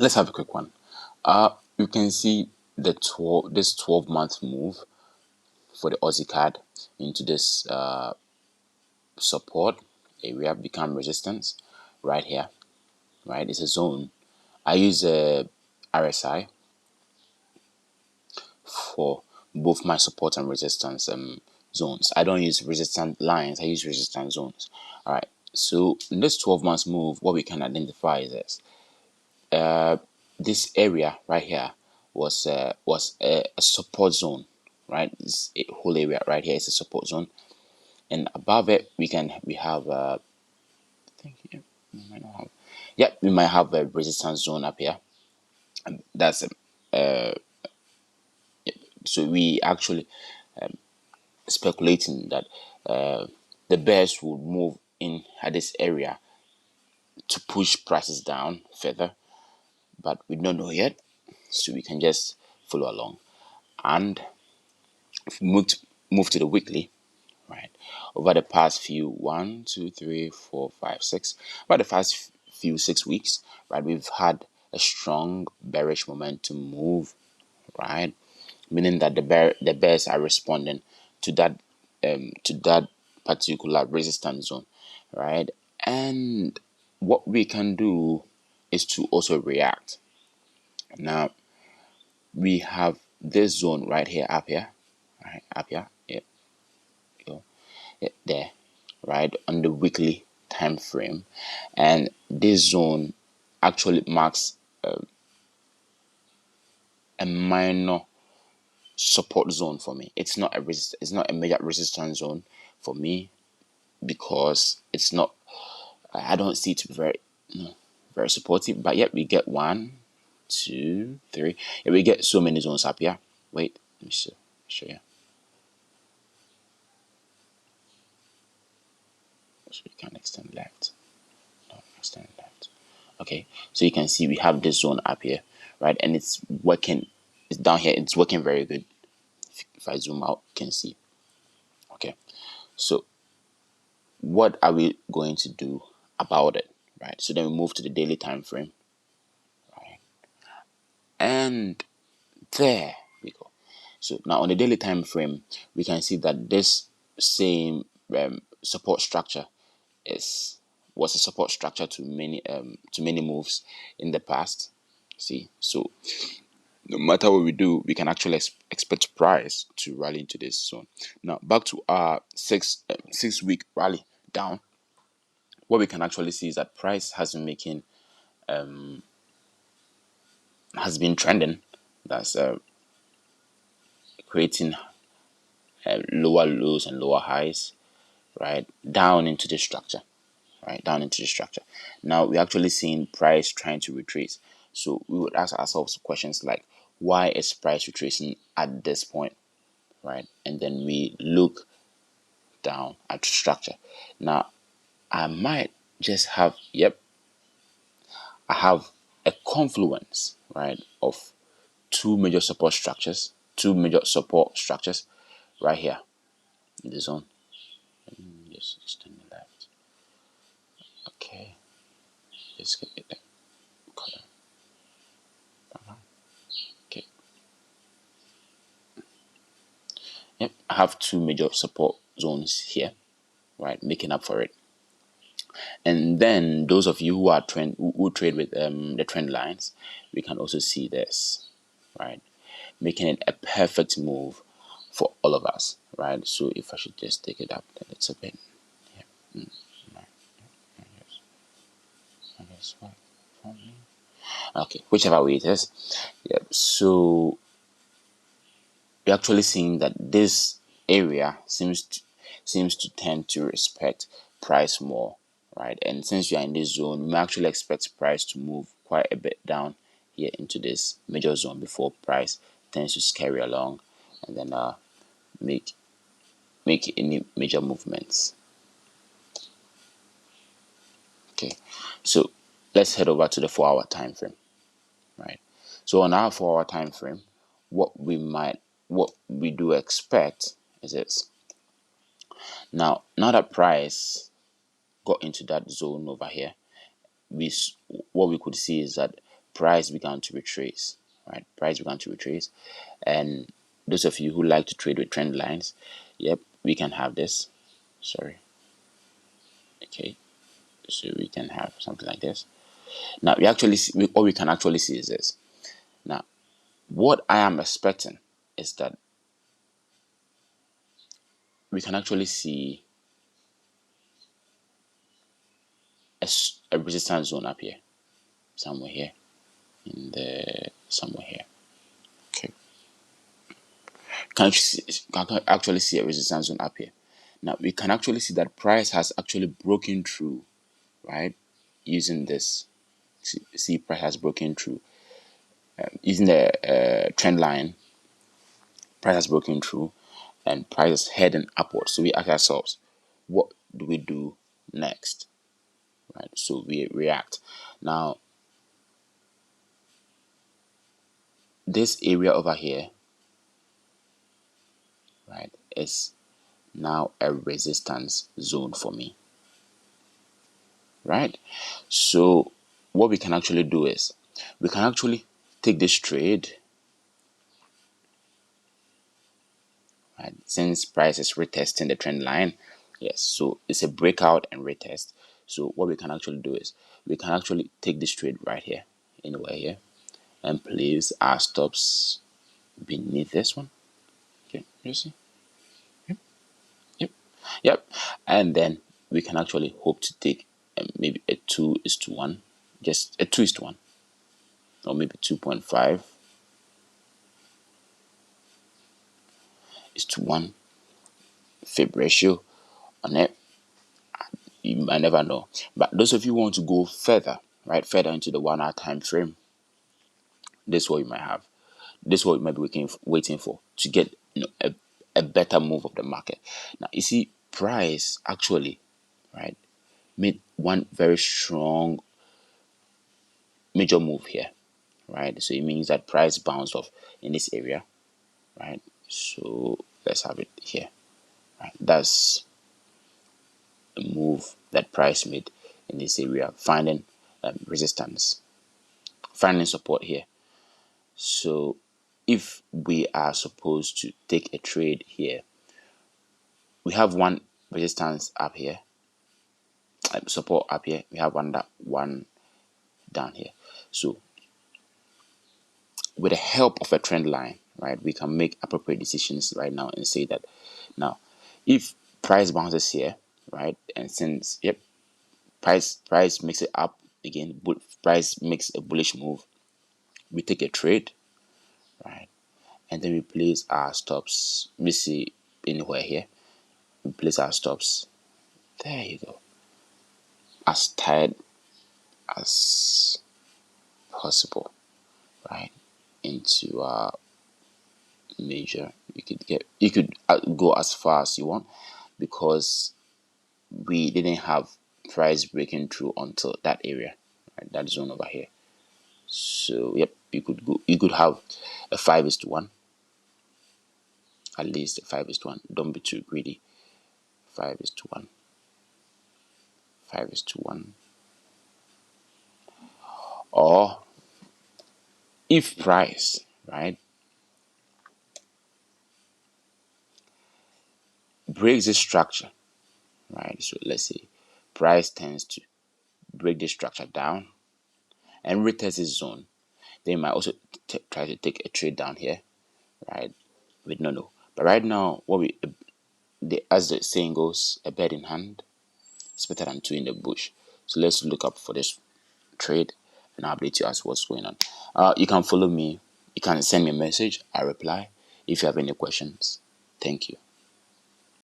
Let's have a quick one. You can see the 12-month move for the Audcad into this support area, become resistance right here. Right, it's a zone. I use a RSI for both my support and resistance zones. I don't use resistance lines, I use resistance zones. All right, so in this 12 months move, what we can identify is this area right here was a support zone, right? This whole area right here is a support zone, and above it we have I think yeah, we might not have, yeah, we might have a resistance zone up here. That's so we actually speculating that the bears would move in at this area to push prices down further, but we don't know yet, so we can just follow along. And if we move to the weekly, right? Over the past few 1, 2, 3, 4, 5, 6, over the past few 6 weeks, right? We've had a strong bearish momentum move, right? Meaning that the bears are responding to that particular resistance zone, right? And what we can do is to also react. Now we have this zone right here, up here, right, up here, yeah, go, yeah, there, right, on the weekly time frame, and this zone actually marks a minor support zone for me. It's not a major resistance zone for me because it's not. I don't see it to be very supportive. But yet we get 1, 2, 3. Yeah, we get so many zones up here. Wait, let me show you. So we can extend left. No, extend left. Okay, so you can see we have this zone up here, right? And it's working. It's down here. It's working very good. If I zoom out, you can see. Okay, so what are we going to do about it, right? So then we move to the daily time frame, right? And there we go. So now on the daily time frame, we can see that this same support structure is was a support structure to many moves in the past. See, so no matter what we do, we can actually expect price to rally into this zone. Now back to our 6 week rally down. What we can actually see is that price has been trending. That's creating lower lows and lower highs, right, down into the structure, right, down into the structure. Now we're actually seeing price trying to retrace. So we would ask ourselves questions like, why is price retracing at this point, right? And then we look down at the structure. Now I might just have, yep, I have a confluence, right, of two major support structures right here in the zone. Just extend the left. Okay, let's get it there. Color. Okay. Yep, I have two major support zones here, right, making up for it. And then those of you who trade with the trend lines, we can also see this, right, making it a perfect move for all of us, right? So if I should just take it up a little bit, yeah, right, I guess what for me. Okay, whichever way it is, yeah. So you're actually seeing that this area seems to tend to respect price more, right? And since you're in this zone, you may actually expect price to move quite a bit down here into this major zone before price tends to scurry along and then make any major movements. Okay, so let's head over to the 4 hour time frame, right? So on our 4 hour time frame, what we do expect is this. Now that price got into that zone over here, we what we could see is that price began to retrace, right? Price began to retrace. And those of you who like to trade with trend lines, yep, we can have this. Sorry. Okay, so we can have something like this. Now we actually see, all we can actually see is this. Now, what I am expecting is that we can actually see a resistance zone up here, somewhere here, in the somewhere here. Okay, can actually see a resistance zone up here. Now we can actually see that price has actually broken through, right? Using this, see price has broken through using the trend line. Price has broken through, and price is heading upwards. So we ask ourselves, what do we do next? Right? So we react. Now, this area over here, right, is now a resistance zone for me, right? So what we can actually do is we can actually take this trade, right, since price is retesting the trend line. Yes, so it's a breakout and retest. So what we can actually do is we can actually take this trade right here, anywhere here, and place our stops beneath this one. Okay, you see? Yep, yep. And then we can actually hope to take maybe a 2:1, just a 2:1, or maybe 2.5:1 fib ratio on it. You might never know. But those of you who want to go further, right, further into the 1 hour time frame, this is what you might have. This is what you might be waiting for to get a better move of the market. Now you see, price actually, right, made one very strong major move here, right? So it means that price bounced off in this area, right? So let's have it here, right? That's a move that price made in this area, finding resistance, finding support here. So if we are supposed to take a trade here, we have one resistance up here, support up here. We have one down here. So with the help of a trend line, right, we can make appropriate decisions right now and say that now, if price bounces here, right, and since price makes it up again, but price makes a bullish move, we take a trade, right, and then we place our stops. We see anywhere here, we place our stops. There you go, as tight as possible, right, into our major. You could go as far as you want, because we didn't have price breaking through until that area, right, that zone over here. So yep, you could have a 5:1, at least a 5:1. Don't be too greedy. 5:1, 5:1. Or if price, right, breaks this structure, right, so let's say price tends to break this structure down and retest this zone, they might also try to take a trade down here, right, with no. But right now, as the saying goes, a bird in hand is better than two in the bush. So let's look up for this trade and I'll update you as what's going on. You can follow me. You can send me a message. I reply if you have any questions. Thank you.